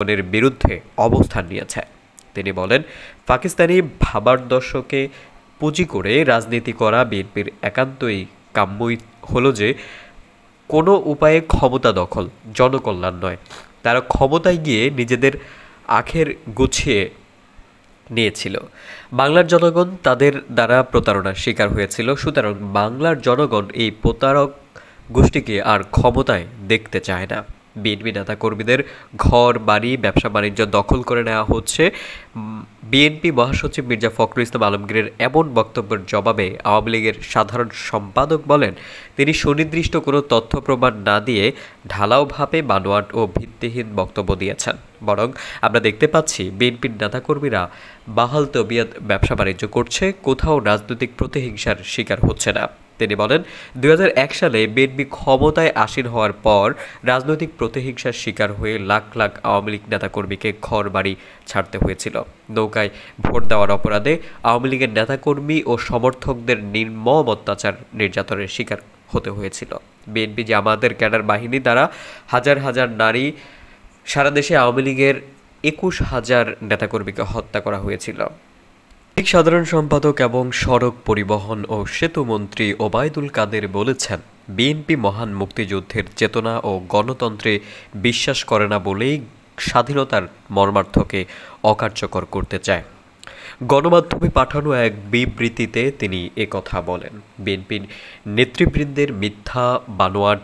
এর বিরুদ্ধে অবস্থান নিয়েছে। তিনি বলেন, পাকিস্তানি ভাবাদর্শকে পুঁজি করে রাজনীতি করা বিএনপির একান্তই কাম্যই হলো যে কোনো উপায়ে ক্ষমতা দখল, জনকল্যাণ নয়। তারা ক্ষমতায় গিয়ে নিজেদের আখের গুছিয়ে নিয়েছিল। বাংলার জনগণ তাদের দ্বারা প্রতারণার শিকার হয়েছিল। সুতরাং বাংলার জনগণ এই প্রতারক গোষ্ঠীকে আর ক্ষমতায় দেখতে চায় না। বিএনপি নেতাকর্মীদের ঘর বাড়ি ব্যবসা বাণিজ্য দখল করে নেওয়া হচ্ছে। বিএনপি মহাসচিব মির্জা ফখরুল ইসলাম আলমগীরের এমন বক্তব্যের জবাবে আওয়ামী লীগের সাধারণ সম্পাদক বলেন, তিনি সুনির্দিষ্ট কোনো তথ্য প্রমাণ না দিয়ে ঢালাওভাবে বানোয়াট ও ভিত্তিহীন বক্তব্য দিয়েছেন। বরং আমরা দেখতে পাচ্ছি বিএনপির নেতাকর্মীরা বাহাল তবিয়ত ব্যবসা বাণিজ্য করছে, কোথাও রাজনৈতিক প্রতিহিংসার শিকার হচ্ছে না। তিনি বলেন, ২০০১ সালে বিএনপি ক্ষমতায় আসীন হওয়ার পর রাজনৈতিক প্রতিহিংসার শিকার হয়ে লাখ লাখ আওয়ামী লীগ নেতাকর্মীকে ঘর বাড়ি ছাড়তে হয়েছিল। নৌকায় ভোট দেওয়ার অপরাধে আওয়ামী লীগের নেতাকর্মী ও সমর্থকদের নির্মম অত্যাচার নির্যাতনের শিকার হতে হয়েছিল। বিএনপি জামায়াতের ক্যাডার বাহিনী দ্বারা হাজার হাজার নারী, সারা দেশে আওয়ামী লীগের ২১,০০০ নেতাকর্মীকে হত্যা করা হয়েছিল। সাধারণ সম্পাদক এবং সড়ক পরিবহন ও সেতু মন্ত্রী ওবায়দুল কাদের বলেছেন, বিএনপি মহান মুক্তিযুদ্ধের চেতনা ও গণতন্ত্রে বিশ্বাস করে না বলেই স্বাধীনতার মর্মার্থকে অকার্যকর করতে চায়। গণমাধ্যমে পাঠানো এক বিবৃতিতে তিনি একথা বলেন। বিএনপির নেতৃবৃন্দের মিথ্যা, বানোয়াট